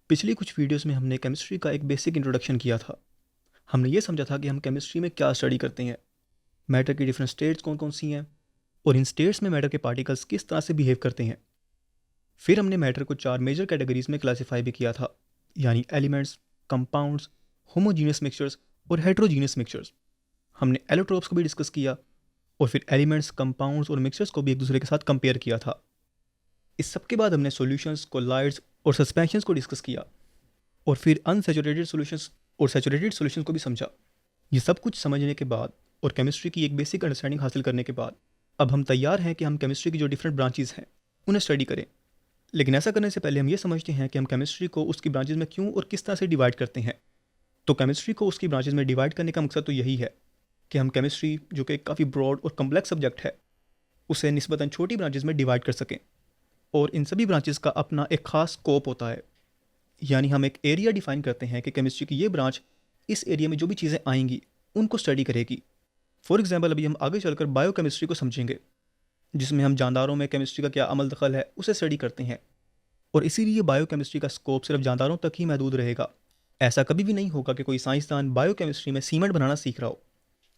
पिछली कुछ वीडियोस में हमने केमिस्ट्री का एक बेसिक इंट्रोडक्शन किया था। हमने ये समझा था कि हम केमिस्ट्री में क्या स्टडी करते हैं, मैटर की डिफरेंट स्टेट्स कौन कौन सी हैं और इन स्टेट्स में मैटर के पार्टिकल्स किस तरह से बिहेव करते हैं। फिर हमने मैटर को 4 मेजर कैटेगरीज में क्लासीफाई भी किया था, यानी एलिमेंट्स, कंपाउंड्स, होमोजीनियस मिक्सचर्स और हेट्रोजीनियस मिक्सचर्स। हमने एलोट्रोप्स को भी डिस्कस किया और फिर एलिमेंट्स, कंपाउंड्स और मिक्सचर्स को भी एक दूसरे के साथ कंपेयर किया था। इस सब के बाद हमने सॉल्यूशंस, कोलाइड्स और सस्पेंशंस को डिस्कस किया और फिर अनसैचुरेटेड सॉल्यूशंस और सैचुरेटेड सॉल्यूशंस को भी समझा। ये सब कुछ समझने के बाद और केमिस्ट्री की एक बेसिक अंडरस्टैंडिंग हासिल करने के बाद अब हम तैयार हैं कि हम केमिस्ट्री की जो डिफरेंट ब्रांचेस हैं उन्हें स्टडी करें। लेकिन ऐसा करने से पहले हम ये समझते हैं कि हम केमिस्ट्री को उसकी ब्रांचेस में क्यों और किस तरह से डिवाइड करते हैं। तो केमिस्ट्री को उसकी ब्रांचेस में डिवाइड करने का मकसद तो यही है कि हम केमिस्ट्री, जो कि काफ़ी ब्रॉड और कम्प्लेक्स सब्जेक्ट है, उसे निस्बतन छोटी ब्रांचेस में डिवाइड कर सकें। और इन सभी ब्रांचेस का अपना एक खास स्कोप होता है, यानी हम एक एरिया डिफाइन करते हैं कि केमिस्ट्री की ये ब्रांच इस एरिया में जो भी चीज़ें आएंगी उनको स्टडी करेगी। फॉर एग्जांपल, अभी हम आगे चलकर बायोकेमिस्ट्री को समझेंगे, जिसमें हम जानदारों में केमिस्ट्री का क्या अमल दखल है उसे स्टडी करते हैं। और इसीलिए बायोकेमिस्ट्री का स्कोप सिर्फ जानदारों तक ही महदूद रहेगा। ऐसा कभी भी नहीं होगा कि कोई साइंसदान बायोकेमिस्ट्री में सीमेंट बनाना सीख रहा हो,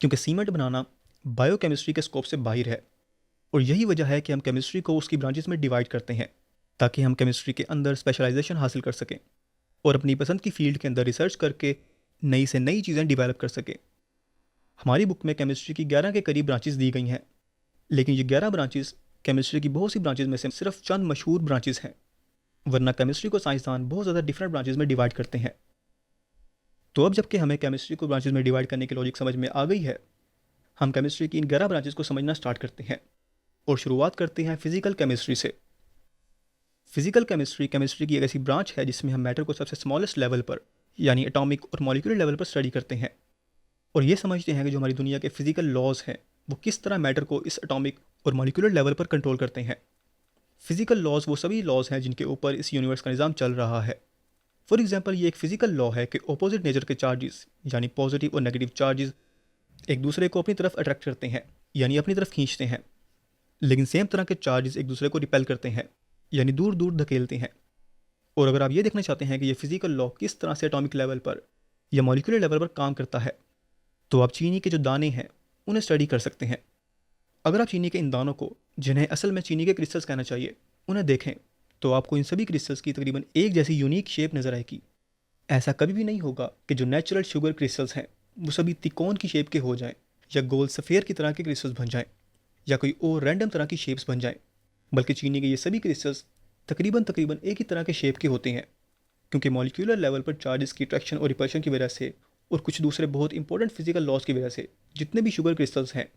क्योंकि सीमेंट बनाना बायोकेमिस्ट्री के स्कोप से बाहर है। और यही वजह है कि हम केमिस्ट्री को उसकी ब्रांचेस में डिवाइड करते हैं, ताकि हम केमिस्ट्री के अंदर स्पेशलाइजेशन हासिल कर सकें और अपनी पसंद की फील्ड के अंदर रिसर्च करके नई से नई चीज़ें डिवेलप कर सकें। हमारी बुक में केमिस्ट्री की 11 के करीब ब्रांचेस दी गई हैं, लेकिन ये 11 ब्रांचेस केमिस्ट्री की बहुत सी ब्रांचेस में से सिर्फ चंद मशहूर ब्रांचेस हैं, वरना केमिस्ट्री को साइंसदान बहुत ज़्यादा डिफरेंट ब्रांचेस में डिवाइड करते हैं। तो अब जबकि हमें केमिस्ट्री को ब्रांचेस में डिवाइड करने की लॉजिक समझ में आ गई है, हम केमिस्ट्री की इन 11 ब्रांचेस को समझना स्टार्ट करते हैं और शुरुआत करते हैं फिजिकल केमिस्ट्री से। फिजिकल केमिस्ट्री केमिस्ट्री की एक ऐसी ब्रांच है जिसमें हम मैटर को सबसे स्मॉलेस्ट लेवल पर, यानी एटॉमिक और मॉलिक्यूलर लेवल पर स्टडी करते हैं और ये समझते हैं कि जो हमारी दुनिया के फिजिकल लॉज हैं वो किस तरह मैटर को इस एटॉमिक और मॉलिक्यूलर लेवल पर कंट्रोल करते हैं। फिजिकल लॉज वो सभी लॉज हैं जिनके ऊपर इस यूनिवर्स का निज़ाम चल रहा है। फॉर एग्जाम्पल, ये एक फिजिकल लॉ है कि ऑपोजिट नेचर के चार्जेस, यानी पॉजिटिव और नेगेटिव चार्जेस, एक दूसरे को अपनी तरफ अट्रैक्ट करते हैं, यानी अपनी तरफ खींचते हैं। लेकिन सेम तरह के चार्जेस एक दूसरे को रिपेल करते हैं, यानी दूर दूर धकेलते हैं। और अगर आप ये देखना चाहते हैं कि ये फिजिकल लॉ किस तरह से एटॉमिक लेवल पर या मॉलिक्यूलर लेवल पर काम करता है, तो आप चीनी के जो दाने हैं उन्हें स्टडी कर सकते हैं। अगर आप चीनी के इन दानों को, जिन्हें असल में चीनी के क्रिस्टल्स कहना चाहिए, उन्हें देखें, तो आपको इन सभी क्रिस्टल्स की तकरीबन एक जैसी यूनिक शेप नज़र आएगी। ऐसा कभी भी नहीं होगा कि जो नेचुरल शुगर क्रिस्टल्स हैं वो सभी तिकोन की शेप के हो जाएं, या गोल सफ़ेयर की तरह के क्रिस्टल्स बन जाएं, या कोई और रैंडम तरह की शेप्स बन जाएं। बल्कि चीनी के ये सभी क्रिस्टल्स तकरीबन तकरीबन एक ही तरह के शेप के होते हैं, क्योंकि मॉलिक्यूलर लेवल पर चार्जेस की अट्रैक्शन और रिपल्शन की वजह से और कुछ दूसरे बहुत इंपॉर्टेंट फिजिकल लॉज की वजह से जितने भी शुगर क्रिस्टल्स हैं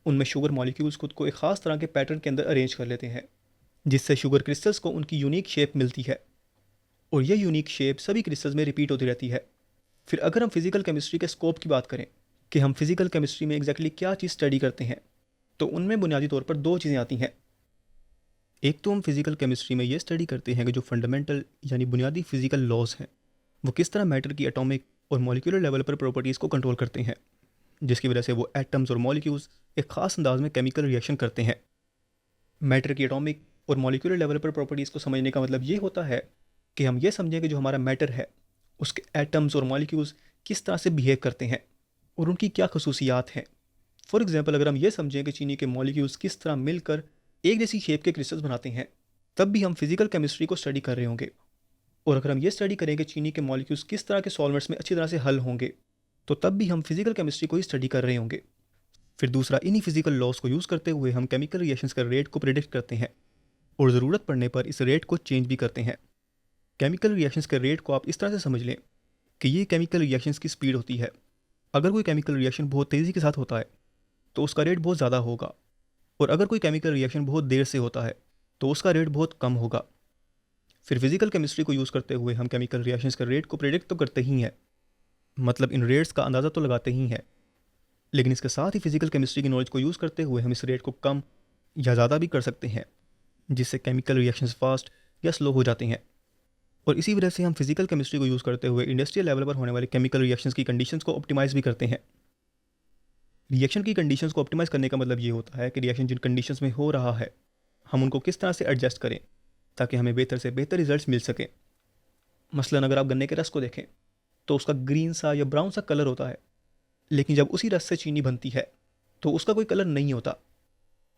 उनमें शुगर मॉलिक्यूल्स खुद को एक ख़ास तरह के पैटर्न के अंदर अरेंज कर लेते हैं, जिससे शुगर क्रिस्टल्स को उनकी यूनिक शेप मिलती है और यह यूनिक शेप सभी क्रिस्टल्स में रिपीट होती रहती है। फिर अगर हम फिजिकल केमिस्ट्री के स्कोप की बात करें कि हम फिजिकल केमिस्ट्री में एग्जैक्टली क्या चीज़ स्टडी करते हैं, तो उनमें बुनियादी तौर पर 2 चीज़ें आती हैं। एक तो हम फिजिकल केमिस्ट्री में ये स्टडी करते हैं कि जो फंडामेंटल यानी बुनियादी फिजिकल लॉज हैं वो किस तरह मैटर की एटॉमिक और मॉलिक्यूलर लेवल पर प्रॉपर्टीज़ को कंट्रोल करते हैं, जिसकी वजह से वो एटम्स और मॉलिक्यूल्स एक ख़ास अंदाज में केमिकल रिएक्शन करते हैं। मैटर की एटॉमिक और मॉलिक्यूलर लेवल पर प्रॉपर्टीज़ को समझने का मतलब ये होता है कि हम ये समझें कि जो हमारा मैटर है उसके एटम्स और मॉलिक्यूल्स किस तरह से बिहेव करते हैं और उनकी क्या खसूसियात हैं। फॉर एग्जांपल, अगर हम ये समझें कि चीनी के मॉलिक्यूल्स किस तरह मिलकर एक जैसी शेप के क्रिस्टल्स बनाते हैं, तब भी हम फिजिकल केमिस्ट्री को स्टडी कर रहे होंगे। और अगर हम ये स्टडी करें कि चीनी के मॉलिक्यूल्स किस तरह के सॉल्वेंट्स में अच्छी तरह से हल होंगे, तो तब भी हम फिजिकल केमिस्ट्री को ही स्टडी कर रहे होंगे। फिर दूसरा, इन्हीं फिजिकल लॉज को यूज़ करते हुए हम केमिकल रिएक्शंस का रेट को प्रिडिक्ट करते हैं और ज़रूरत पड़ने पर इस रेट को चेंज भी करते हैं। केमिकल रिएक्शंस के रेट को आप इस तरह से समझ लें कि ये केमिकल रिएक्शंस की स्पीड होती है। अगर कोई केमिकल रिएक्शन बहुत तेज़ी के साथ होता है तो उसका रेट बहुत ज़्यादा होगा, और अगर कोई केमिकल रिएक्शन बहुत देर से होता है तो उसका रेट बहुत कम होगा। फिर फिजिकल केमिस्ट्री को यूज़ करते हुए हम केमिकल रिएक्शंस के रेट को प्रेडिक्ट तो करते ही हैं, मतलब इन रेट्स का अंदाज़ा तो लगाते ही हैं, लेकिन इसके साथ ही फिजिकल केमिस्ट्री की नॉलेज को यूज़ करते हुए हम इस रेट को कम या ज़्यादा भी कर सकते हैं, जिससे केमिकल रिएक्शंस फास्ट या स्लो हो जाते हैं। और इसी वजह से हम फिजिकल केमिस्ट्री को यूज़ करते हुए इंडस्ट्रियल लेवल पर होने वाले केमिकल रिएक्शंस की कंडीशंस को ऑप्टिमाइज़ भी करते हैं। रिएक्शन की कंडीशंस को ऑप्टिमाइज़ करने का मतलब ये होता है कि रिएक्शन जिन कंडीशंस में हो रहा है हम उनको किस तरह से एडजस्ट करें ताकि हमें बेहतर से बेहतर रिजल्ट्स मिल सकें। मसलन अगर आप गन्ने के रस को देखें तो उसका ग्रीन सा या ब्राउन सा कलर होता है, लेकिन जब उसी रस से चीनी बनती है तो उसका कोई कलर नहीं होता।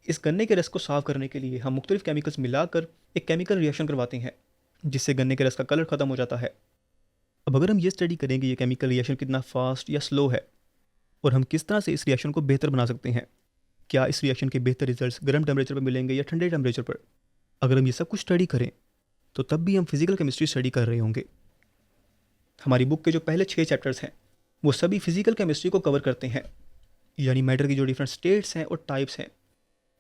इस गन्ने के रस को साफ करने के लिए हम मुख्तलिफ केमिकल्स मिलाकर एक केमिकल रिएक्शन करवाते हैं, जिससे गन्ने के रस का कलर ख़त्म हो जाता है। अब अगर हम ये स्टडी करें कि ये केमिकल रिएक्शन कितना फास्ट या स्लो है और हम किस तरह से इस रिएक्शन को बेहतर बना सकते हैं, क्या इस रिएक्शन के बेहतर रिजल्ट्स गर्म टेम्परेचर पर मिलेंगे या ठंडे टेम्परेचर पर, अगर हम ये सब कुछ स्टडी करें तो तब भी हम फिजिकल केमिस्ट्री स्टडी कर रहे होंगे। हमारी बुक के जो पहले 6 चैप्टर्स हैं वो सभी फिजिकल केमिस्ट्री को कवर करते हैं, यानी मैटर की जो डिफरेंट स्टेट्स हैं और टाइप्स हैं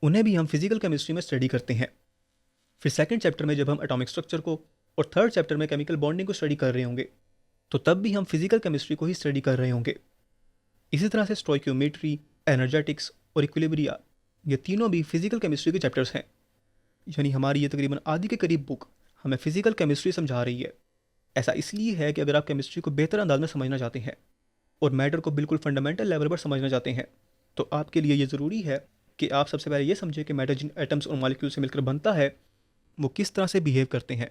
उन्हें भी हम फिजिकल केमिस्ट्री में स्टडी करते हैं। फिर सेकंड चैप्टर में जब हम एटॉमिक स्ट्रक्चर को और थर्ड चैप्टर में केमिकल बॉन्डिंग को स्टडी कर रहे होंगे तो तब भी हम फिजिकल केमिस्ट्री को ही स्टडी कर रहे होंगे। इसी तरह से स्टोइकियोमेट्री, एनर्जेटिक्स और इक्विलिब्रिया, ये तीनों भी फिजिकल केमिस्ट्री के चैप्टर्स हैं। यानी हमारी ये तकरीबन आधी के करीब बुक हमें फिजिकल केमिस्ट्री समझा रही है। ऐसा इसलिए है कि अगर आप केमिस्ट्री को बेहतर अंदाज में समझना चाहते हैं और मैटर को बिल्कुल फंडामेंटल लेवल पर समझना चाहते हैं तो आपके लिए ये ज़रूरी है कि आप सबसे पहले ये समझें कि मैटर जिन एटम्स और मॉलिक्यूल से मिलकर बनता है वो किस तरह से बिहेव करते हैं,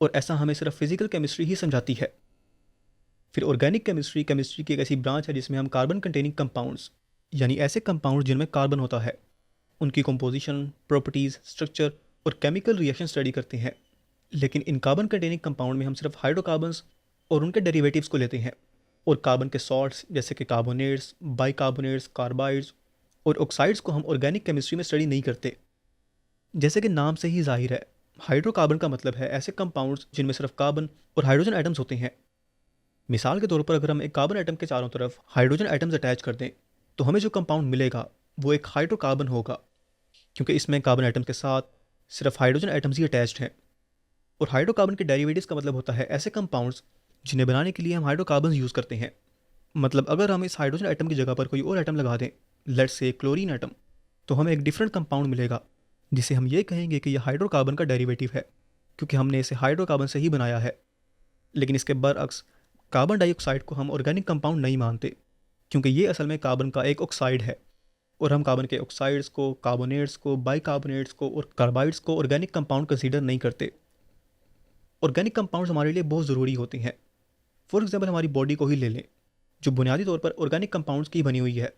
और ऐसा हमें सिर्फ फिजिकल केमिस्ट्री ही समझाती है। फिर ऑर्गेनिक केमिस्ट्री केमिस्ट्री की एक ऐसी ब्रांच है जिसमें हम कार्बन कंटेनिंग कंपाउंड्स, यानी ऐसे कंपाउंड्स जिनमें कार्बन होता है, उनकी कंपोजिशन, प्रॉपर्टीज़, स्ट्रक्चर और केमिकल रिएक्शन स्टडी करते हैं। लेकिन इन कार्बन कंटेनिंग कंपाउंड में हम सिर्फ हाइड्रोकार्बन्स और उनके डेरिवेटिव्स को लेते हैं, और कार्बन के सॉल्ट्स जैसे कि कार्बोनेट्स, बाइकार्बोनेट्स, कार्बाइड्स और ऑक्साइड्स को हम ऑर्गेनिक केमिस्ट्री में स्टडी नहीं करते। जैसे कि नाम से ही जाहिर है, हाइड्रोकार्बन का मतलब है ऐसे कंपाउंड्स जिनमें सिर्फ कार्बन और हाइड्रोजन एटम्स होते हैं। मिसाल के तौर पर अगर हम एक कार्बन एटम के चारों तरफ हाइड्रोजन एटम्स अटैच कर दें तो हमें जो कंपाउंड मिलेगा वो एक हाइड्रोकार्बन होगा, क्योंकि इसमें कार्बन एटम्स के साथ सिर्फ हाइड्रोजन एटम्स ही अटैच्ड हैं। और हाइड्रोकार्बन के डेरिवेटिव्स का मतलब होता है ऐसे कंपाउंड्स जिन्हें बनाने के लिए हम हाइड्रोकार्बन यूज़ करते हैं। मतलब अगर हम इस हाइड्रोजन एटम की जगह पर कोई और एटम लगा दें, लेट्स से क्लोरीन एटम, तो हमें एक डिफरेंट कंपाउंड मिलेगा जिसे हम ये कहेंगे कि यह हाइड्रोकार्बन का डेरिवेटिव है, क्योंकि हमने इसे हाइड्रोकार्बन से ही बनाया है। लेकिन इसके बरअक्स कार्बन डाइऑक्साइड को हम ऑर्गेनिक कंपाउंड नहीं मानते, क्योंकि ये असल में कार्बन का एक ऑक्साइड है, और हम कार्बन के ऑक्साइड्स को, कार्बोनेट्स को, बाइकार्बोनेट्स को और कार्बाइड्स को ऑर्गेनिक कंपाउंड कंसीडर नहीं करते। ऑर्गेनिक कंपाउंड्स हमारे लिए बहुत ज़रूरी होते हैं। फॉर एग्जांपल हमारी बॉडी को ही ले लें, जो बुनियादी तौर पर ऑर्गेनिक कंपाउंड्स की बनी हुई है।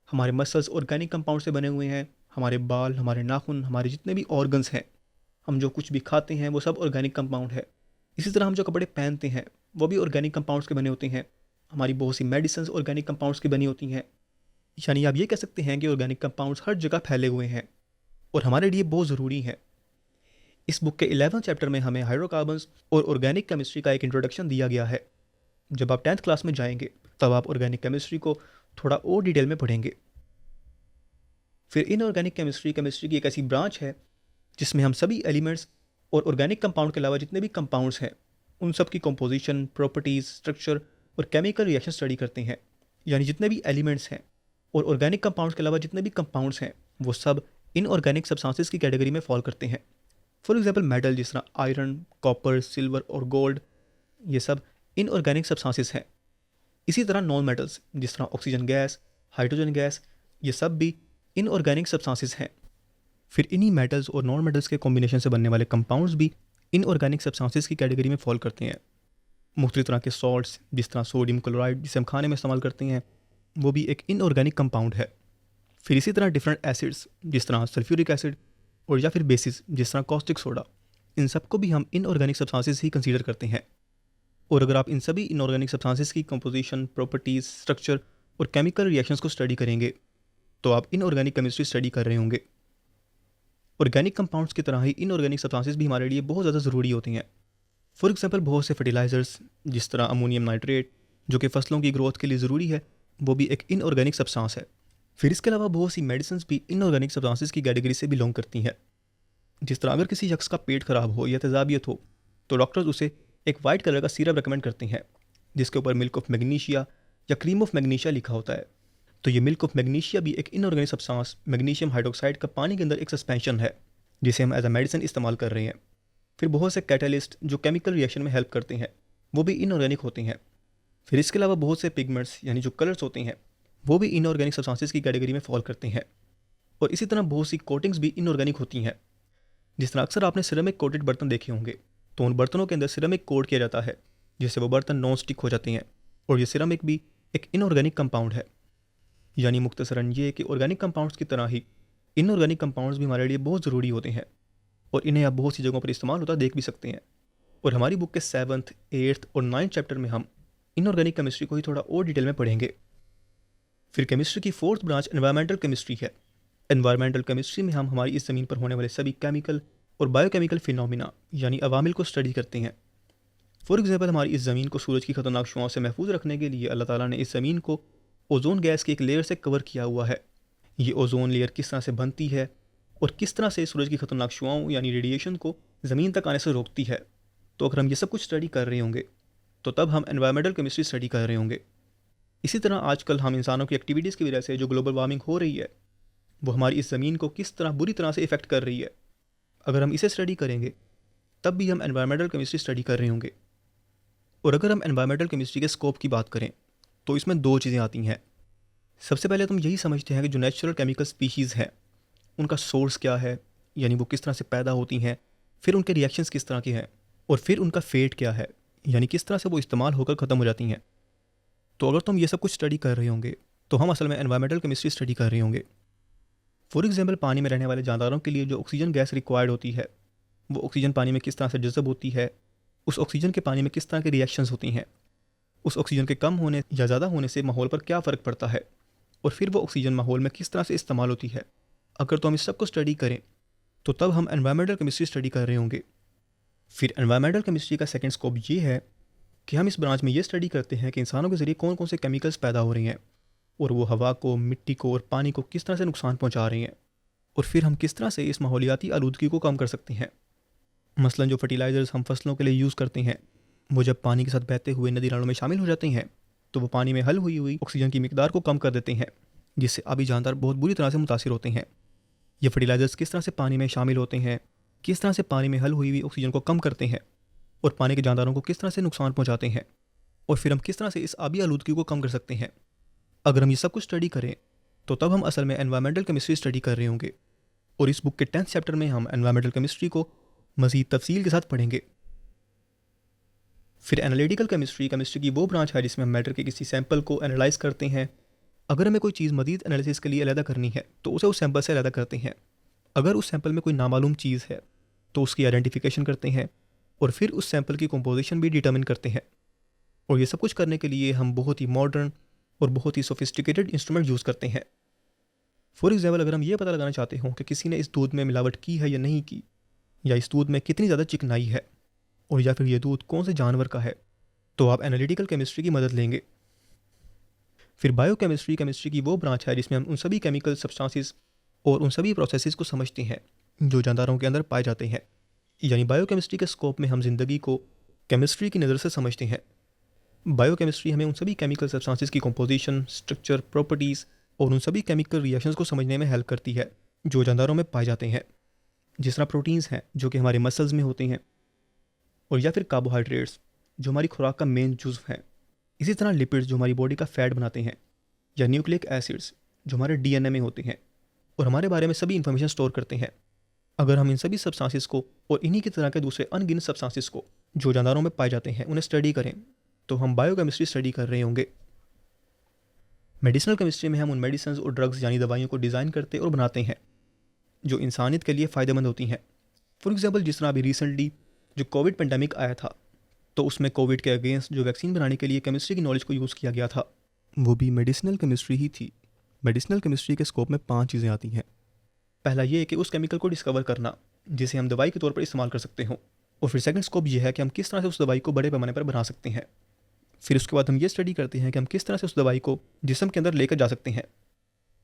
हमारे मसल्स ऑर्गेनिक कंपाउंड से बने हुए हैं, हमारे बाल, हमारे नाखून, हमारे जितने भी ऑर्गन्स हैं, हम जो कुछ भी खाते हैं वो सब ऑर्गेनिक कंपाउंड है। इसी तरह हम जो कपड़े पहनते हैं वो भी ऑर्गेनिक कंपाउंड्स के बने होते हैं। हमारी बहुत सी मेडिसिन ऑर्गेनिक कंपाउंड्स की बनी होती हैं। यानी आप ये कह सकते हैं कि ऑर्गेनिक कंपाउंड्स हर जगह फैले हुए हैं और हमारे लिए बहुत ज़रूरी हैं। इस बुक के 11 चैप्टर में हमें हाइड्रोकार्बन्स और ऑर्गेनिक केमिस्ट्री का एक इंट्रोडक्शन दिया गया है। जब आप 10th क्लास में जाएंगे तब आप ऑर्गेनिक केमिस्ट्री को थोड़ा और डिटेल में पढ़ेंगे। फिर इनऑर्गेनिक केमिस्ट्री केमिस्ट्री की एक ऐसी ब्रांच है जिसमें हम सभी एलिमेंट्स और ऑर्गेनिक कंपाउंड के अलावा जितने भी कंपाउंड्स हैं उन सब की कंपोजिशन, प्रॉपर्टीज़, स्ट्रक्चर और केमिकल रिएक्शन स्टडी करते हैं। यानी जितने भी एलिमेंट्स हैं और ऑर्गेनिक कंपाउंड्स के अलावा जितने भी कंपाउंड्स हैं वो सब इनऑर्गेनिक सब्सटेंसेस की कैटेगरी में फॉल करते हैं। फॉर एग्जांपल मेटल जिस तरह आयरन, कॉपर, सिल्वर और गोल्ड, ये सब इनऑर्गेनिक सब्सटेंसेस हैं। इसी तरह नॉन मेटल्स जिस तरह ऑक्सीजन गैस, हाइड्रोजन गैस, ये सब भी इनऑर्गेनिक सब्सटेंसेस हैं। फिर इन्हीं मेटल्स और नॉन मेटल्स के कॉम्बिनेशन से बनने वाले कंपाउंड्स भी इनऑर्गेनिक सब्सटेंसेस की कैटेगरी में फॉल करते हैं। मुख्तलिफ तरह के सॉल्ट्स जिस तरह सोडियम क्लोराइड जिसे हम खाने में इस्तेमाल करते हैं वो भी एक इनऑर्गेनिक कंपाउंड है। फिर इसी तरह डिफरेंट एसिड्स जिस तरह सल्फ्यूरिक एसिड और या फिर बेसिस जिस तरह कॉस्टिक सोडा, इन सब को भी हम इनऑर्गेनिक सब्सटेंसेस ही कंसीडर करते हैं। और अगर आप इन सभी इनऑर्गेनिक सब्सटेंसेस की कंपोजिशन, प्रॉपर्टीज़, स्ट्रक्चर और केमिकल रिएक्शंस को स्टडी करेंगे तो आप इनऑर्गेनिक केमिस्ट्री स्टडी कर रहे होंगे। ऑर्गेनिक कंपाउंड्स की तरह ही इनऑर्गेनिक सब्सटेंसेस भी हमारे लिए बहुत ज़्यादा ज़रूरी होती हैं। फॉर एग्जांपल बहुत से फर्टिलाइजर्स जिस तरह अमोनियम नाइट्रेट जो कि फसलों की ग्रोथ के लिए ज़रूरी है, वो भी एक इनऑर्गेनिक सब्सटेंस है। फिर इसके अलावा बहुत सी मेडिसिन भी इनऑर्गेनिक सब्सटेंसेस की कैटेगरी से बिलोंग करती हैं। जिस तरह अगर किसी शख्स का पेट खराब हो या तेजाबियत हो तो डॉक्टर्स उसे एक वाइट कलर का सिरप रेकमेंड करते हैं जिसके ऊपर मिल्क ऑफ मैग्नीशिया या क्रीम ऑफ मैग्नीशिया लिखा होता है। तो ये मिल्क ऑफ मैग्नीशिया भी एक इनऑर्गेनिक सब्सटेंस मैग्नीशियम हाइड्रोक्साइड का पानी के अंदर एक सस्पेंशन है जिसे हम एज अ मेडिसिन इस्तेमाल कर रहे हैं। फिर बहुत से कैटलिस्ट जो केमिकल रिएक्शन में हेल्प करते हैं वो भी इनऑर्गेनिक होते हैं। फिर इसके अलावा बहुत से पिगमेंट्स यानी जो कलर्स होते हैं वो भी इनऑर्गेनिक सब्सटेंसेस की कैटेगरी में फॉल करते हैं। और इसी तरह बहुत सी कोटिंग्स भी इनऑर्गेनिक होती हैं। जिस तरह अक्सर आपने सिरेमिक कोटेड बर्तन देखे होंगे तो उन बर्तनों के अंदर सिरेमिक कोट किया जाता है, जिससे वो बर्तन नॉन स्टिक हो जाते हैं। और ये सिरेमिक भी एक इनऑर्गेनिक कंपाउंड है। यानी मुख्तसरन ये कि ऑर्गेनिक कंपाउंड्स की तरह ही इनऑर्गेनिक कंपाउंड्स भी हमारे लिए बहुत ज़रूरी होते हैं, और इन्हें आप बहुत सी जगहों पर इस्तेमाल होता देख भी सकते हैं। और हमारी बुक के 7th, 8th और 9th चैप्टर में हम इनऑर्गेनिक केमिस्ट्री को ही थोड़ा और डिटेल में पढ़ेंगे। फिर केमिस्ट्री की 4th ब्रांच एनवायरमेंटल केमिस्ट्री है। एनवायरमेंटल केमिस्ट्री में हम हमारी इस ज़मीन पर होने वाले सभी केमिकल और बायोकेमिकल फिनोमिना यानी अवामिल को स्टडी करते हैं। फॉर एग्जाम्पल, हमारी इस ज़मीन को सूरज की खतरनाक शुआओं से महफूज रखने के लिए अल्लाह ताला ने इस ज़मीन को ओजोन गैस की एक लेयर से कवर किया हुआ है। ये ओजोन लेयर किस तरह से बनती है और किस तरह से सूरज की खतरनाक शुआओं यानी रेडिएशन को ज़मीन तक आने से रोकती है, तो अगर हम ये सब कुछ स्टडी कर रहे होंगे तो तब हम एनवायरमेंटल केमिस्ट्री स्टडी कर रहे होंगे। इसी तरह आजकल हम इंसानों की एक्टिविटीज़ की वजह से जो ग्लोबल वार्मिंग हो रही है वो हमारी इस ज़मीन को किस तरह बुरी तरह से इफ़ेक्ट कर रही है। अगर हम इसे स्टडी करेंगे तब भी हम एनवायरमेंटल केमिस्ट्री स्टडी कर रहे होंगे। और अगर हम एनवायरमेंटल केमिस्ट्री के स्कोप की बात करें तो इसमें दो चीज़ें आती हैं। सबसे पहले तो हम यही समझते हैं कि जो नेचुरल केमिकल स्पीशीज़ हैं उनका सोर्स क्या है, यानी वो किस तरह से पैदा होती हैं, फिर उनके रिएक्शंस किस तरह के हैं, और फिर उनका फेट क्या है, यानी किस तरह से वो इस्तेमाल होकर ख़त्म हो जाती हैं। तो अगर तुम ये सब कुछ स्टडी कर रहे होंगे तो हम असल में एनवायरमेंटल केमिस्ट्री स्टडी कर रहे होंगे। फॉर एग्जाम्पल, पानी में रहने वाले जानदारों के लिए जो ऑक्सीजन गैस रिक्वायर्ड होती है वो ऑक्सीजन पानी में किस तरह से जज़ब होती है, उस ऑक्सीजन के पानी में किस तरह के रिएक्शंस होती हैं, उस ऑक्सीजन के कम होने या ज़्यादा होने से माहौल पर क्या फ़र्क पड़ता है, और फिर वो ऑक्सीजन माहौल में किस तरह से इस्तेमाल होती है। अगर तो हम इस सब को स्टडी करें तो तब हम एनवायरमेंटल केमिस्ट्री स्टडी कर रहे होंगे। फिर एनवायरमेंटल केमिस्ट्री का सेकंड स्कोप ये है कि हम इस ब्रांच में ये स्टडी करते हैं कि इंसानों के ज़रिए कौन कौन से केमिकल्स पैदा हो रहे हैं और वो हवा को, मिट्टी को और पानी को किस तरह से नुकसान पहुंचा रहे हैं, और फिर हम किस तरह से इस माहौलियाती आलूदगी को कम कर सकते हैं। मसलन जो फर्टिलाइज़र्स हम फसलों के लिए यूज़ करते हैं वो जब पानी के साथ बहते हुए नदी नालों में शामिल हो जाते हैं तो वो पानी में हल हुई ऑक्सीजन की मिकदार को कम कर देते हैं, जिससे आबी जानदार बहुत बुरी तरह से मुतासिर होते हैं। ये फर्टिलाइज़र्स किस तरह से पानी में शामिल होते हैं, किस तरह से पानी में हल हुई ऑक्सीजन को कम करते हैं और पानी के जानदारों को किस तरह से नुकसान पहुंचाते हैं, और फिर हम किस तरह से इस आबी आलूदगी को कम कर सकते हैं। अगर हम ये सब कुछ स्टडी करें तो तब हम असल में एनवायरमेंटल केमिस्ट्री स्टडी कर रहे होंगे। और इस बुक के 10th चैप्टर में हम एनवायरमेंटल केमिस्ट्री को मज़ीद तफसील के साथ पढ़ेंगे। फिर एनालिटिकल केमिस्ट्री की वो ब्रांच है जिसमें हम मैटर के किसी सैंपल को एनालाइज करते हैं। अगर हमें कोई चीज़ मज़ीद एनालिसिस के लिए अलहदा करनी है तो उसे उस सैंपल से अलहदा करते हैं। अगर उस सैंपल में कोई नामालूम चीज़ है तो उसकी आइडेंटिफिकेशन करते हैं और फिर उस सैंपल की कंपोजिशन भी डिटर्मिन करते हैं। और ये सब कुछ करने के लिए हम बहुत ही मॉडर्न और बहुत ही सोफिस्टिकेटेड इंस्ट्रूमेंट यूज़ करते हैं। फॉर एग्जाम्पल, अगर हम ये पता लगाना चाहते हों कि किसी ने इस दूध में मिलावट की है या नहीं की, या इस दूध में कितनी ज़्यादा चिकनाई है, और या फिर ये दूध कौन से जानवर का है, तो आप एनालिटिकल केमिस्ट्री की मदद लेंगे। फिर बायोकेमिस्ट्री की वो ब्रांच है जिसमें हम उन सभी केमिकल सब्सटेंसेस और उन सभी प्रोसेसेस को समझते हैं जो जानदारों के अंदर पाए जाते हैं। यानी बायोकेमिस्ट्री के स्कोप में हम ज़िंदगी को केमिस्ट्री की नज़र से समझते हैं। बायोकेमिस्ट्री हमें उन सभी केमिकल सब्सटेंसेस की कंपोजिशन, स्ट्रक्चर, प्रॉपर्टीज़ और उन सभी केमिकल रिएक्शंस को समझने में हेल्प करती है जो जानदारों में पाए जाते हैं, जिस तरह प्रोटीन्स हैं जो कि हमारे मसल्स में होते हैं, और या फिर कार्बोहाइड्रेट्स जो हमारी खुराक का मेन जुज़्व हैं। इसी तरह लिपिड्स जो हमारी बॉडी का फैट बनाते हैं, या न्यूक्लिक एसिड्स जो हमारे डीएनए में होते हैं और हमारे बारे में सभी इन्फॉर्मेशन स्टोर करते हैं। अगर हम इन सभी सब्सटेंसेस को और इन्हीं की तरह के दूसरे अनगिनत सब्सटेंसेस को जो जानदारों में पाए जाते हैं उन्हें स्टडी करें तो हम बायोकेमिस्ट्री स्टडी कर रहे होंगे। मेडिसिनल केमिस्ट्री में हम उन मेडिसिन और ड्रग्स यानी दवाइयों को डिज़ाइन करते और बनाते हैं जो इंसानियत के लिए फ़ायदेमंद होती हैं। फॉर एग्जाम्पल, जिस तरह अभी रिसेंटली जो कोविड पेंडेमिक आया था तो उसमें कोविड के अगेंस्ट जो वैक्सीन बनाने के लिए केमिस्ट्री की नॉलेज को यूज़ किया गया था, वो भी मेडिसिनल केमिस्ट्री ही थी। मेडिसिनल केमिस्ट्री के स्कोप में 5 चीज़ें आती हैं। पहला ये है कि उस केमिकल को डिस्कवर करना जिसे हम दवाई के तौर पर इस्तेमाल कर सकते हो, और फिर सेकंड स्कोप ये है कि हम किस तरह से उस दवाई को बड़े पैमाने पर बना सकते हैं। फिर उसके बाद हम ये स्टडी करते हैं कि हम किस तरह से उस दवाई को जिस्म के अंदर लेकर जा सकते हैं।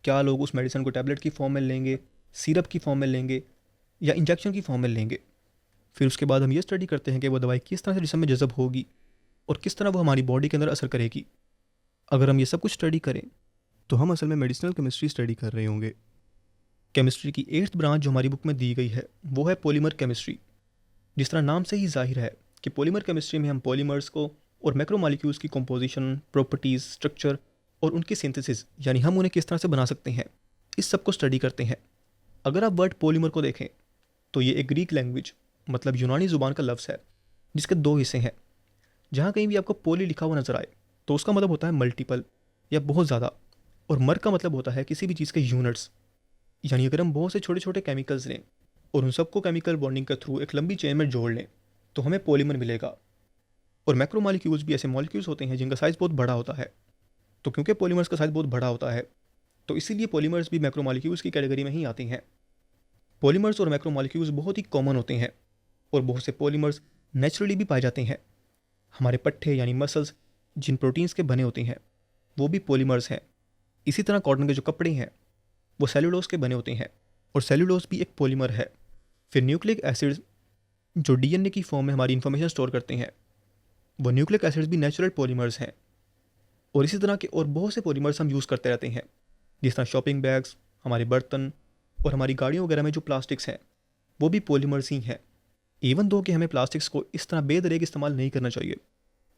क्या लोग उस मेडिसिन को टैबलेट की फॉर्म में लेंगे, सिरप की फॉर्म में लेंगे, या इंजेक्शन की फॉर्म में लेंगे। फिर उसके बाद हम ये स्टडी करते हैं कि वो दवाई किस तरह से जिस्म में जज़ब होगी और किस तरह वो हमारी बॉडी के अंदर असर करेगी। अगर हम ये सब कुछ स्टडी करें तो हम असल में मेडिसिनल केमिस्ट्री स्टडी कर रहे होंगे। केमिस्ट्री की 8th ब्रांच जो हमारी बुक में दी गई है वो है पॉलीमर केमिस्ट्री। जिस तरह नाम से ही जाहिर है कि पॉलीमर केमिस्ट्री में हम पॉलीमर्स को और मैक्रोमॉलिक्यूल्स की कंपोजिशन, प्रॉपर्टीज़, स्ट्रक्चर और उनकी सिंथेसिस यानी हम उन्हें किस तरह से बना सकते हैं, इस सब को स्टडी करते हैं। अगर आप वर्ड पॉलीमर को देखें तो ये एक ग्रीक लैंग्वेज मतलब यूनानी ज़ुबान का लफ्ज़ है जिसके दो हिस्से हैं। जहाँ कहीं भी आपको पोली लिखा हुआ नजर आए तो उसका मतलब होता है मल्टीपल या बहुत ज़्यादा, और मर का मतलब होता है किसी भी चीज़ के यूनिट्स। यानी अगर हम बहुत से छोटे छोटे केमिकल्स लें और उन सबको केमिकल बॉन्डिंग के थ्रू एक लंबी चेन में जोड़ लें तो हमें पॉलीमर मिलेगा। और मैक्रोमॉलिक्यूल्स भी ऐसे मॉलिक्यूल्स होते हैं जिनका साइज़ बहुत बड़ा होता है। तो क्योंकि पॉलीमर्स का साइज़ बहुत बड़ा होता है तो इसीलिए पॉलीमर्स भी मैक्रोमॉलिक्यूल्स की कैटेगरी में ही आती हैं। पॉलीमर्स और मैक्रोमॉलिक्यूल्स बहुत ही कॉमन होते हैं और बहुत से पॉलीमर्स नेचुरली भी पाए जाते हैं। हमारे पट्टे यानी मसल्स जिन प्रोटीन्स के बने होते हैं वो भी पॉलीमर्स हैं। इसी तरह कॉटन के जो कपड़े हैं वो सेलुलोज के बने होते हैं और सेलुलोज भी एक पॉलीमर है। फिर न्यूक्लिक एसिड्स जो डीएनए की फॉर्म में हमारी इंफॉर्मेशन स्टोर करते हैं वो न्यूक्लिक एसिड्स भी नेचुरल पॉलीमर्स हैं। और इसी तरह के और बहुत से पॉलीमर्स हम यूज़ करते रहते हैं, जिस तरह शॉपिंग बैग्स, हमारे बर्तन और हमारी गाड़ियों वगैरह में जो प्लास्टिक्स हैं वो भी पॉलीमर्स ही हैं। इवन दो कि हमें प्लास्टिक्स को इस तरह बेदरेग इस्तेमाल नहीं करना चाहिए,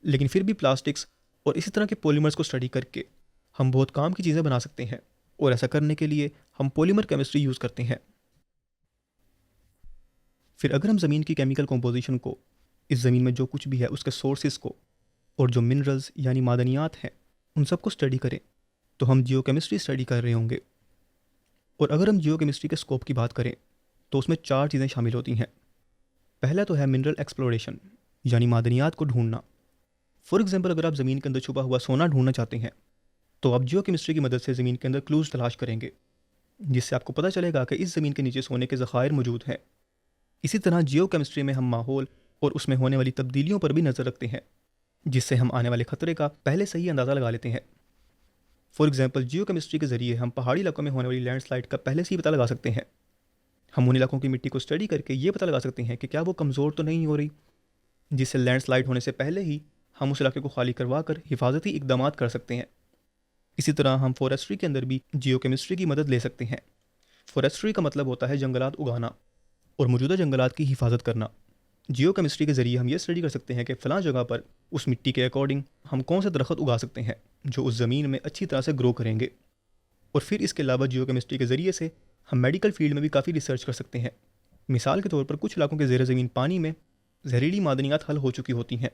लेकिन फिर भी प्लास्टिक्स और इसी तरह के पॉलीमर्स को स्टडी करके हम बहुत काम की चीज़ें बना सकते हैं। और ऐसा करने के लिए हम पॉलीमर केमिस्ट्री यूज़ करते हैं। फिर अगर हम ज़मीन की केमिकल कंपोजिशन को, इस ज़मीन में जो कुछ भी है उसके सोर्सेज को और जो मिनरल्स यानी मादनियात हैं उन सबको स्टडी करें तो हम जियोकेमिस्ट्री स्टडी कर रहे होंगे। और अगर हम जियोकेमिस्ट्री के स्कोप की बात करें तो उसमें चार चीज़ें शामिल होती हैं। पहला तो है मिनरल एक्सप्लोरेशन यानी मादनियात को ढूंढना। फॉर एग्जांपल अगर आप ज़मीन के अंदर छुपा हुआ सोना ढूंढना चाहते हैं तो आप जियोकेमिस्ट्री की मदद से ज़मीन के अंदर क्लूज तलाश करेंगे, जिससे आपको पता चलेगा कि इस ज़मीन के नीचे सोने के ज़खायर मौजूद हैं। इसी तरह जियोकेमिस्ट्री में हम माहौल और उसमें होने वाली तब्दीलियों पर भी नज़र रखते हैं, जिससे हम आने वाले खतरे का पहले से ही अंदाज़ा लगा लेते हैं। फॉर एग्जांपल जियोकेमिस्ट्री के ज़रिए हम पहाड़ी इलाकों में होने वाली लैंडस्लाइड का पहले से ही पता लगा सकते हैं। हम उन इलाकों की मिट्टी को स्टडी करके ये पता लगा सकते हैं कि क्या वो कमज़ोर तो नहीं हो रही, जिससे लैंडस्लाइड होने से पहले ही हम उस इलाके को खाली करवा कर हिफाजती इकदाम कर सकते हैं। इसी तरह हम फॉरेस्ट्री के अंदर भी जियोकेमिस्ट्री की मदद ले सकते हैं। फॉरेस्ट्री का मतलब होता है जंगलात उगाना और मौजूदा जंगलात की हिफाजत करना। जियोकेमिस्ट्री के ज़रिए हम ये स्टडी कर सकते हैं कि फ़लाँ जगह पर उस मिट्टी के अकॉर्डिंग हम कौन से दरख्त उगा सकते हैं जो उस ज़मीन में अच्छी तरह से ग्रो करेंगे। और फिर इसके अलावा जियोकेमिस्ट्री के ज़रिए से हम मेडिकल फील्ड में भी काफ़ी रिसर्च कर सकते हैं। मिसाल के तौर पर कुछ इलाकों के ज़ेर ज़मीन पानी में जहरीली मादनियात हल हो चुकी होती हैं,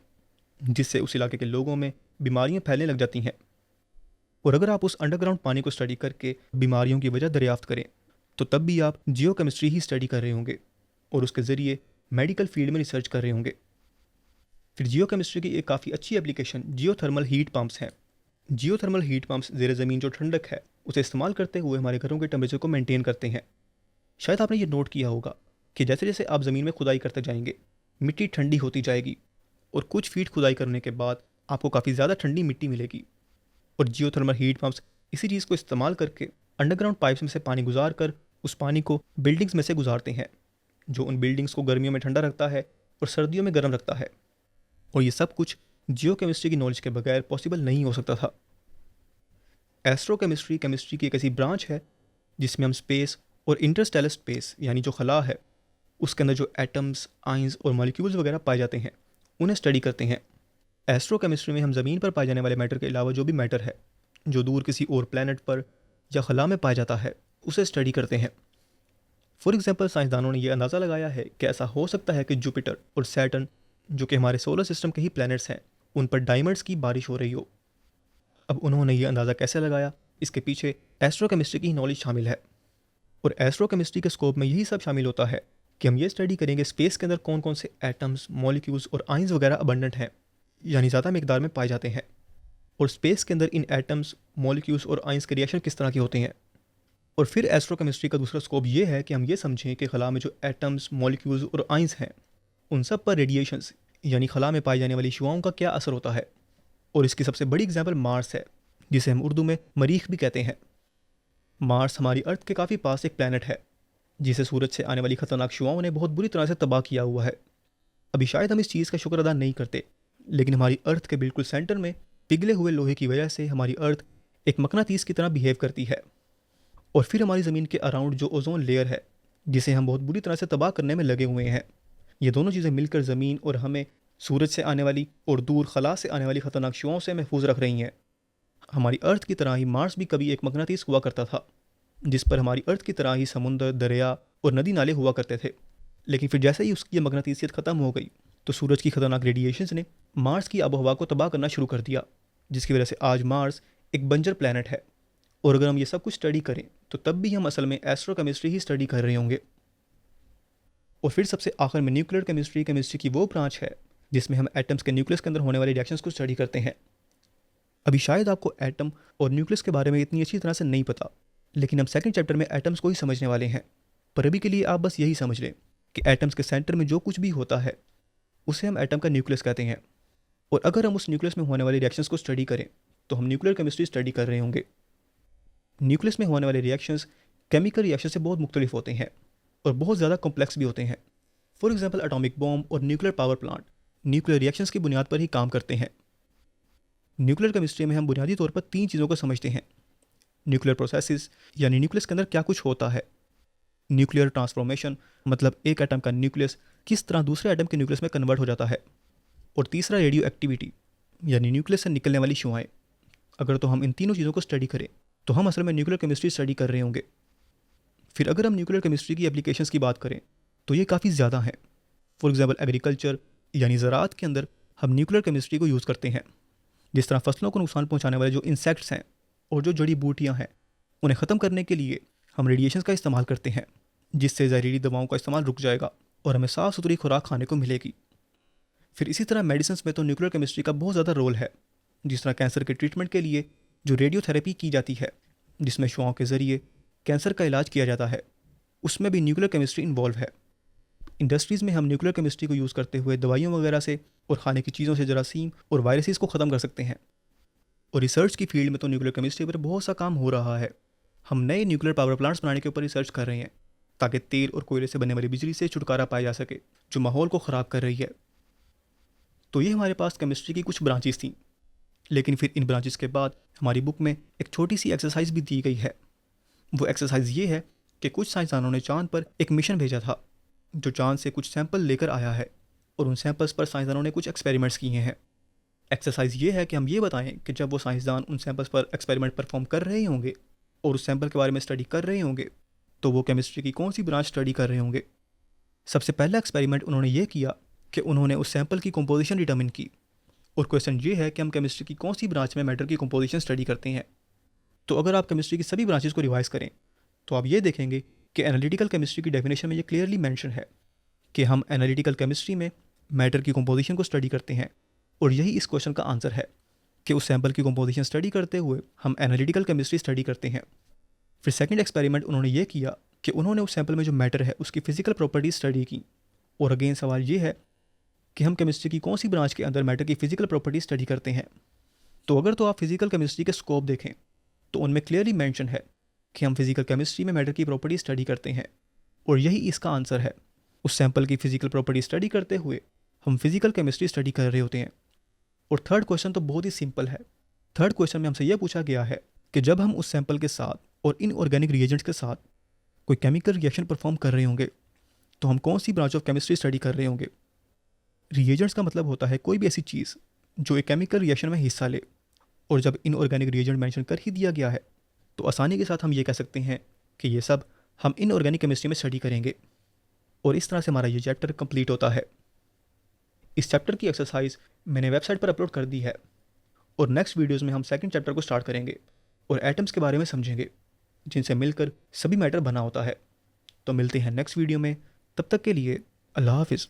जिससे उस इलाके के लोगों में बीमारियां फैलने लग जाती हैं। और अगर आप उस अंडरग्राउंड पानी को स्टडी करके बीमारियों की वजह दरियाफ्त करें तो तब भी आप जियोकेमिस्ट्री ही स्टडी कर रहे होंगे और उसके ज़रिए मेडिकल फील्ड में रिसर्च कर रहे होंगे। फिर जियोकेमिस्ट्री की एक काफ़ी अच्छी एप्लीकेशन जियोथर्मल हीट पम्प्स हैं। जियोथर्मल हीट पम्प्स ज़ेर ज़मीन जो ठंडक है उसे इस्तेमाल करते हुए हमारे घरों के टेम्परेचर को मेंटेन करते हैं। शायद आपने ये नोट किया होगा कि जैसे जैसे आप ज़मीन में खुदाई करते जाएंगे मिट्टी ठंडी होती जाएगी और कुछ फीट खुदाई करने के बाद आपको काफ़ी ज़्यादा ठंडी मिट्टी मिलेगी। और जियोथर्मल हीट पम्प्स इसी चीज़ को इस्तेमाल करके अंडरग्राउंड पाइप्स में से पानी गुजार कर उस पानी को बिल्डिंग्स में से गुजारते हैं, जो उन बिल्डिंग्स को गर्मियों में ठंडा रखता है और सर्दियों में गर्म रखता है। और ये सब कुछ जियोकेमिस्ट्री की नॉलेज के बगैर पॉसिबल नहीं हो सकता था। एस्ट्रोकेमिस्ट्री केमिस्ट्री की एक ऐसी ब्रांच है जिसमें हम स्पेस और इंटरस्टेलर स्पेस यानी जो खला है उसके अंदर जो एटम्स, आइंस और मॉलिक्यूल्स वगैरह पाए जाते हैं उन्हें स्टडी करते हैं। एस्ट्रोकेमिस्ट्री में हम ज़मीन पर पाए जाने वाले मैटर के अलावा जो भी मैटर है जो दूर किसी और प्लैनेट पर या खला में पाया जाता है उसे स्टडी करते हैं। फॉर एग्जांपल साइंसदानों ने यह अंदाज़ा लगाया है कि ऐसा हो सकता है कि जुपिटर और सैटर्न जो कि हमारे सोलर सिस्टम के ही प्लैनेट्स हैं उन पर डायमंड्स की बारिश हो रही हो। अब उन्होंने ये अंदाज़ा कैसे लगाया, इसके पीछे एस्ट्रोकेमिस्ट्री की नॉलेज शामिल है। और एस्ट्रोकेमिस्ट्री के स्कोप में यही सब शामिल होता है कि हम ये स्टडी करेंगे स्पेस के अंदर कौन कौन से एटम्स, मॉलिक्यूल्स और आइंस वगैरह अबंडेंट हैं यानी ज़्यादा मिकदार में पाए जाते हैं। और स्पेस के अंदर इन एटम्स, मॉलिक्यूल्स और आइंस के रिएक्शन किस तरह के होते हैं। और फिर एस्ट्रोकेमिस्ट्री का दूसरा स्कोप ये है कि हम ये समझें कि खला में जो एटम्स, मॉलिक्यूल्स और आइंस हैं उन सब पर रेडिएशंस यानी खला में पाई जाने वाली शुआओं का क्या असर होता है। और इसकी सबसे बड़ी एग्जाम्पल मार्स है, जिसे हम उर्दू में मरीख भी कहते हैं। मार्स हमारी अर्थ के काफ़ी पास एक प्लैनेट है जिसे सूरज से आने वाली खतरनाक शुआओं ने बहुत बुरी तरह से तबाह किया हुआ है। अभी शायद हम इस चीज़ का शुक्र अदा नहीं करते, लेकिन हमारी अर्थ के बिल्कुल सेंटर में पिघले हुए लोहे की वजह से हमारी अर्थ एक मकनातीस की तरह बिहेव करती है। और फिर हमारी ज़मीन के अराउंड जो ओजोन लेयर है जिसे हम बहुत बुरी तरह से तबाह करने में लगे हुए हैं, ये दोनों चीज़ें मिलकर ज़मीन और हमें सूरज से आने वाली और दूर खला से आने वाली खतरनाक शुआओं से महफूज रख रही हैं। हमारी अर्थ की तरह ही मार्स भी कभी एक मकनातीस हुआ करता था जिस पर हमारी अर्थ की तरह ही समुंदर, दरिया और नदी नाले हुआ करते थे। लेकिन फिर जैसे ही उसकी मकनातीसियत ख़त्म हो गई तो सूरज की खतरनाक रेडिएशंस ने मार्स की आबोहवा को तबाह करना शुरू कर दिया, जिसकी वजह से आज मार्स एक बंजर प्लैनेट है। और अगर हम ये सब कुछ स्टडी करें तो तब भी हम असल में एस्ट्रोकेमिस्ट्री ही स्टडी कर रहे होंगे। और फिर सबसे आखिर में न्यूक्लियर केमिस्ट्री केमिस्ट्री की वो ब्रांच है जिसमें हम एटम्स के न्यूक्लियस के अंदर होने वाले रिएक्शंस को स्टडी करते हैं। अभी शायद आपको एटम और न्यूक्लियस के बारे में इतनी अच्छी तरह से नहीं पता, लेकिन हम सेकंड चैप्टर में एटम्स को ही समझने वाले हैं। पर अभी के लिए आप बस यही समझ लें कि एटम्स के सेंटर में जो कुछ भी होता है उसे हम एटम का न्यूक्लियस कहते हैं। और अगर हम उस न्यूक्लियस में होने वाले रिएक्शंस को स्टडी करें तो हम न्यूक्लियर केमिस्ट्री स्टडी कर रहे होंगे। न्यूक्लियस में होने वाले रिएक्शंस केमिकल रिएक्शन से बहुत मुख्तलिफ होते हैं और बहुत ज़्यादा कॉम्प्लेक्स भी होते हैं। फॉर एग्जाम्पल एटॉमिक बॉम्ब और nuclear power plant nuclear reactions की बुनियाद पर ही काम करते हैं। न्यूक्लियर केमिस्ट्री में हम बुनियादी तौर पर 3 चीज़ों को समझते हैं। न्यूक्लियर प्रोसेसेस यानी न्यूक्लियस के अंदर क्या कुछ होता है, न्यूक्लियर ट्रांसफॉर्मेशन मतलब एक एटम का न्यूक्लियस किस तरह दूसरे एटम के न्यूक्लियस में कन्वर्ट हो जाता है, और तीसरा रेडियो एक्टिविटी यानी न्यूक्लियस से निकलने वाली शुआएं। अगर तो हम इन तीनों चीज़ों को स्टडी करें तो हम असल में न्यूक्लियर केमिस्ट्री स्टडी कर रहे होंगे। फिर अगर हम न्यूक्लियर केमिस्ट्री की एप्लीकेशंस की बात करें तो ये काफ़ी ज़्यादा हैं। फॉर एग्जाम्पल एग्रीकल्चर यानी ज़राअत के अंदर हम न्यूक्लियर केमिस्ट्री को यूज़ करते हैं। जिस तरह फसलों को नुकसान पहुंचाने वाले जो इंसेक्ट्स हैं और जो जड़ी बूटियां हैं उन्हें ख़त्म करने के लिए हम रेडिएशन का इस्तेमाल करते हैं, जिससे जहरीली दवाओं का इस्तेमाल रुक जाएगा और हमें साफ़ सुथरी खुराक खाने को मिलेगी। फिर इसी तरह मेडिसिन में तो न्यूक्लियर केमिस्ट्री का बहुत ज़्यादा रोल है। जिस तरह कैंसर के ट्रीटमेंट के लिए जो रेडियोथेरेपी की जाती है, जिसमें शुआओं के ज़रिए कैंसर का इलाज किया जाता है, उसमें भी न्यूक्लियर केमिस्ट्री इन्वॉल्व है। इंडस्ट्रीज़ में हम न्यूक्लियर केमिस्ट्री को यूज़ करते हुए दवाइयों वगैरह से और खाने की चीज़ों से जरासीम और वायरसेस को ख़त्म कर सकते हैं। और रिसर्च की फील्ड में तो न्यूक्लियर केमिस्ट्री पर बहुत सा काम हो रहा है। हम नए न्यूक्लियर पावर प्लांट्स बनाने के ऊपर रिसर्च कर रहे हैं ताकि तेल और कोयले से बनने वाली बिजली से छुटकारा पाया जा सके जो माहौल को ख़राब कर रही है। तो ये हमारे पास केमिस्ट्री की कुछ ब्रांचेस थी, लेकिन फिर इन ब्रांचेस के बाद हमारी बुक में एक छोटी सी एक्सरसाइज भी दी गई है। वो एक्सरसाइज ये है कि कुछ साइंसदानों ने चांद पर एक मिशन भेजा था जो चांद से कुछ सैंपल लेकर आया है, और उन सैंपल्स पर साइंसदानों ने कुछ एक्सपेरिमेंट्स किए हैं। एक्सरसाइज ये है कि हम ये बताएं कि जब वो साइंसदान उन सैंपल्स पर एक्सपेरिमेंट परफॉर्म कर रहे होंगे और उस सैंपल के बारे में स्टडी कर रहे होंगे तो वो केमिस्ट्री की कौन सी ब्रांच स्टडी कर रहे होंगे। सबसे पहला एक्सपेरिमेंट उन्होंने ये किया कि उन्होंने उस सैंपल की कंपोजिशन डिटर्मिन की, और क्वेश्चन ये है कि हम केमिस्ट्री की कौन सी ब्रांच में मैटर की कंपोजिशन स्टडी करते हैं। तो अगर आप केमिस्ट्री की सभी ब्रांचेस को रिवाइज करें तो आप ये देखेंगे कि एनालिटिकल केमिस्ट्री की डेफिनेशन में ये क्लियरली मेंशन है कि हम एनालिटिकल केमिस्ट्री में मैटर की कंपोजिशन को स्टडी करते हैं, और यही इस क्वेश्चन का आंसर है कि उस सैंपल की कंपोजिशन स्टडी करते हुए हम एनालिटिकल केमिस्ट्री स्टडी करते हैं। फिर सेकंड एक्सपेरिमेंट उन्होंने ये किया कि उन्होंने उस सैंपल में जो मैटर है उसकी फिजिकल प्रॉपर्टीज स्टडी की, और अगेन सवाल ये है कि हम केमिस्ट्री की कौन सी ब्रांच के अंदर मैटर की फिजिकल प्रॉपर्टीज स्टडी करते हैं। तो अगर तो आप फिजिकल केमिस्ट्री के स्कोप देखें तो उनमें क्लियरली मेंशन है कि हम फिजिकल केमिस्ट्री में मैटर की प्रॉपर्टीज स्टडी करते हैं, और यही इसका आंसर है। उस सैंपल की फिजिकल प्रॉपर्टी स्टडी करते हुए हम फिजिकल केमिस्ट्री स्टडी कर रहे होते हैं। और थर्ड क्वेश्चन तो बहुत ही सिंपल है। थर्ड क्वेश्चन में हमसे यह पूछा गया है कि जब हम उस सैंपल के साथ और इनऑर्गेनिक रिएजेंट्स के साथ कोई केमिकल रिएक्शन परफॉर्म कर रहे होंगे तो हम कौन सी ब्रांच ऑफ केमिस्ट्री स्टडी कर रहे होंगे। रिएजेंट्स का मतलब होता है कोई भी ऐसी चीज़ जो एक केमिकल रिएक्शन में हिस्सा ले, और जब इनऑर्गेनिक रिएजेंट मेंशन कर ही दिया गया है तो आसानी के साथ हम ये कह सकते हैं कि ये सब हम इनऑर्गेनिक केमिस्ट्री में स्टडी करेंगे। और इस तरह से हमारा ये चैप्टर कंप्लीट होता है। इस चैप्टर की एक्सरसाइज मैंने वेबसाइट पर अपलोड कर दी है, और नेक्स्ट वीडियोज़ में हम सेकंड चैप्टर को स्टार्ट करेंगे और एटम्स के बारे में समझेंगे जिनसे मिलकर सभी मैटर बना होता है। तो मिलते हैं नेक्स्ट वीडियो में, तब तक के लिए अल्लाह हाफिज़।